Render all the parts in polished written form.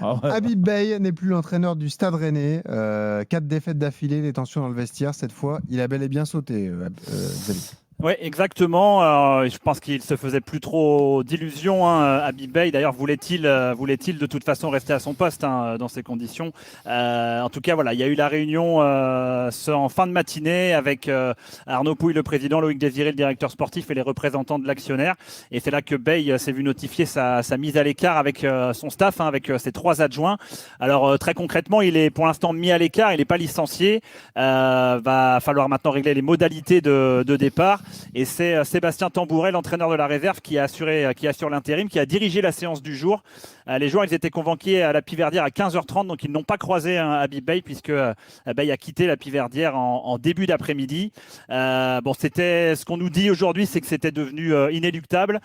Ah ouais. Habib Beye n'est plus l'entraîneur du Stade Rennais. 4 défaites d'affilée, des tensions dans le vestiaire. Cette fois, il a bel et bien sauté, Xavier. Oui, exactement. Je pense qu'il se faisait plus trop d'illusions. Habib Beye, d'ailleurs, voulait-il de toute façon rester à son poste dans ces conditions. En tout cas, voilà, il y a eu la réunion en fin de matinée avec Arnaud Pouille, le président, Loïc Désiré, le directeur sportif et les représentants de l'actionnaire. Et c'est là que Beye s'est vu notifier sa mise à l'écart avec son staff, avec ses 3 adjoints. Alors très concrètement, il est pour l'instant mis à l'écart, il n'est pas licencié. Va falloir maintenant régler les modalités de départ. Et c'est Sébastien Tambouret, l'entraîneur de la réserve, qui assure l'intérim, qui a dirigé la séance du jour. Les joueurs, ils étaient convoqués à la Piverdière à 15h30, donc ils n'ont pas croisé Habib Beye, puisque Beye a quitté la Piverdière en début d'après-midi. C'était ce qu'on nous dit aujourd'hui, c'est que c'était devenu inéluctable.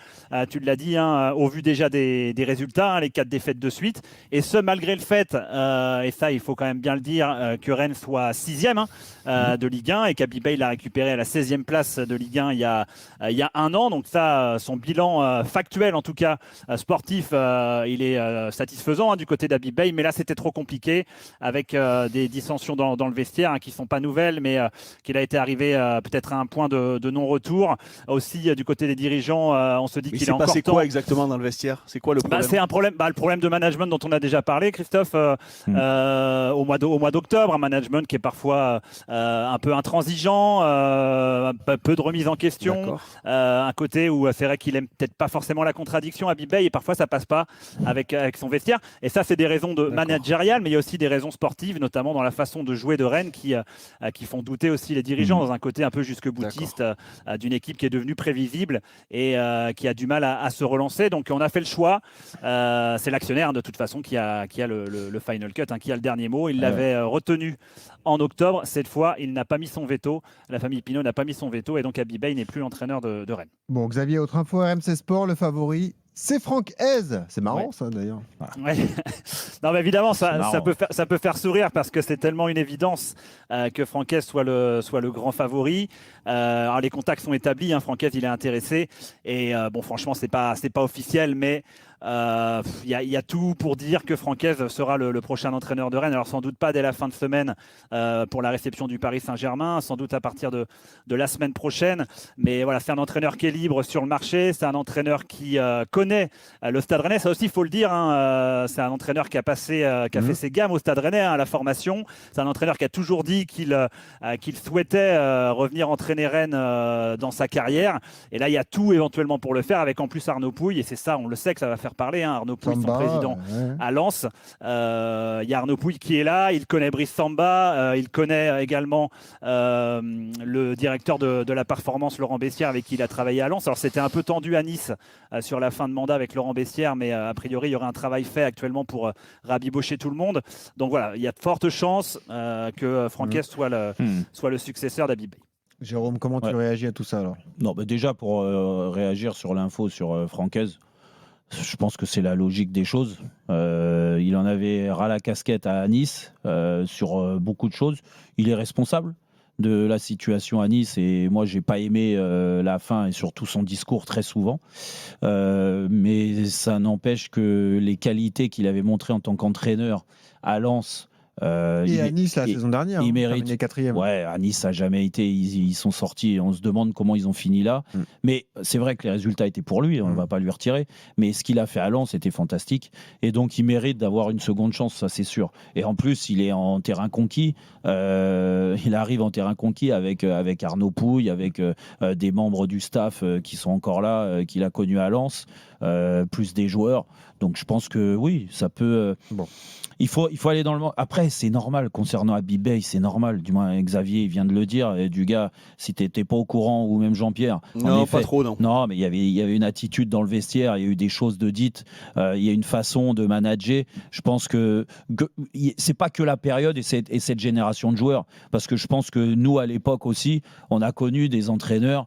Tu l'as dit, au vu déjà des résultats, les 4 défaites de suite. Et ce, malgré le fait, et ça, il faut quand même bien le dire, que Rennes soit 6e de Ligue 1 et qu'Habib Beye l'a récupéré à la 16e place de Ligue 1 il y a 1 an. Donc ça, son bilan factuel, en tout cas sportif, il est satisfaisant du côté d'Habib Beye. Mais là, c'était trop compliqué avec des dissensions dans le vestiaire qui ne sont pas nouvelles, mais qu'il a été arrivé peut-être à un point de non-retour. Aussi, du côté des dirigeants, on se dit qu'il est encore temps. Il s'est passé quoi exactement dans le vestiaire? C'est quoi le problème? C'est un problème, le problème de management dont on a déjà parlé, Christophe, au mois d'octobre. Un management qui est parfois un peu intransigeant, peu de remise en question. Un côté où c'est vrai qu'il aime peut-être pas forcément la contradiction, Habib Beye, et parfois ça passe pas avec son vestiaire. Et ça, c'est des raisons managériales, mais il y a aussi des raisons sportives, notamment dans la façon de jouer de Rennes qui font douter aussi les dirigeants dans un côté un peu jusque-boutiste d'une équipe qui est devenue prévisible et qui a du mal à se relancer. Donc on a fait le choix. C'est l'actionnaire de toute façon qui a le final cut, qui a le dernier mot. Il l'avait retenu en octobre. Cette fois, il n'a pas mis son veto. La famille Pinault n'a pas mis son veto et donc Habib Beye n'est plus l'entraîneur de Rennes. Bon, Xavier, autre info, RMC Sport, le favori, c'est Franck Hez. C'est marrant ça d'ailleurs. Ouais. Non, mais évidemment, ça peut faire sourire parce que c'est tellement une évidence que Franck Hez soit le grand favori. Alors les contacts sont établis, Franck Hez il est intéressé et franchement c'est pas officiel, mais il y a tout pour dire que Franck Hez sera le prochain entraîneur de Rennes. Alors sans doute pas dès la fin de semaine pour la réception du Paris Saint-Germain, sans doute à partir de la semaine prochaine. Mais voilà, c'est un entraîneur qui est libre sur le marché, c'est un entraîneur qui connaît le Stade Rennais. Ça aussi, il faut le dire. C'est un entraîneur qui a fait ses gammes au Stade Rennais à la formation. C'est un entraîneur qui a toujours dit qu'il souhaitait revenir entraîner Rennes dans sa carrière. Et là, il y a tout éventuellement pour le faire, avec en plus Arnaud Pouille. Et c'est ça, on le sait que ça va faire parler. Arnaud Pouille, son président à Lens. Il y a Arnaud Pouille qui est là. Il connaît Brice Samba. Il connaît également le directeur de la performance, Laurent Bessière, avec qui il a travaillé à Lens. Alors, c'était un peu tendu à Nice sur la fin de mandat avec Laurent Bessière, mais a priori, il y aurait un travail fait actuellement pour rabibocher tout le monde. Donc voilà, il y a de fortes chances que Franck Hez soit le successeur d'Habib Beye. Jérôme, comment tu réagis à tout ça alors? Non, déjà pour réagir sur l'info sur Franck Hez, je pense que c'est la logique des choses. Il en avait ras la casquette à Nice sur beaucoup de choses. Il est responsable de la situation à Nice et moi j'ai pas aimé la fin et surtout son discours très souvent, mais ça n'empêche que les qualités qu'il avait montrées en tant qu'entraîneur à Lens et à Nice la saison dernière, il mérite 4e. Ouais, à Nice ça n'a jamais été, ils sont sortis, on se demande comment ils ont fini là, mais c'est vrai que les résultats étaient pour lui, on ne va pas lui retirer, mais ce qu'il a fait à Lens c'était fantastique et donc il mérite d'avoir une seconde chance, ça c'est sûr. Et en plus il est en terrain conquis, il arrive en terrain conquis avec Arnaud Pouille, avec des membres du staff qui sont encore là, qu'il a connus à Lens, plus des joueurs, donc je pense que oui, ça peut... Il faut aller dans le... Après, c'est normal, concernant Habib Beye, c'est normal. Du moins, Xavier vient de le dire. Et du gars, si tu n'étais pas au courant, ou même Jean-Pierre... Non, pas trop, non. Non, mais il y avait une attitude dans le vestiaire, il y a eu des choses de dites, il y a une façon de manager. Je pense que c'est pas que la période et cette génération de joueurs. Parce que je pense que nous, à l'époque aussi, on a connu des entraîneurs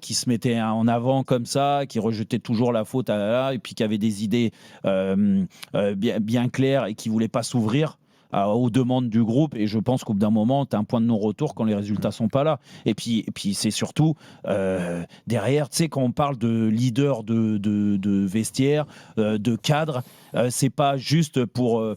qui se mettaient en avant comme ça, qui rejetaient toujours la faute et puis qui avaient des idées bien claires et qui ne voulaient pas s'ouvrir. aux demandes du groupe. Et je pense qu'au bout d'un moment, tu as un point de non-retour quand les résultats sont pas là. Et puis c'est surtout derrière, tu sais, quand on parle de leader de vestiaire, de cadre, c'est pas juste pour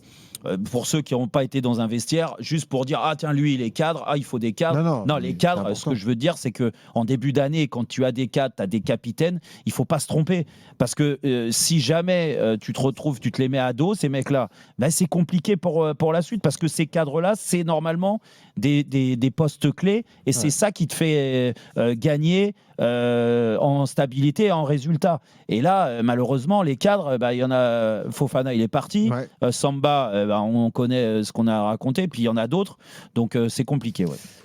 ceux qui n'ont pas été dans un vestiaire, juste pour dire ah tiens lui il est cadre, ah il faut des cadres. Non, les cadres, ce que je veux dire c'est que en début d'année, quand tu as des cadres, tu as des capitaines, il faut pas se tromper parce que si jamais tu te retrouves, tu te les mets à dos ces mecs-là, ben, c'est compliqué pour la suite parce que ces cadres-là c'est normalement des postes clés et c'est ça qui te fait gagner en stabilité et en résultat. Et là, malheureusement, les cadres, il y en a. Fofana, il est parti. Samba, on connaît ce qu'on a raconté. Puis il y en a d'autres. Donc c'est compliqué. Ouais.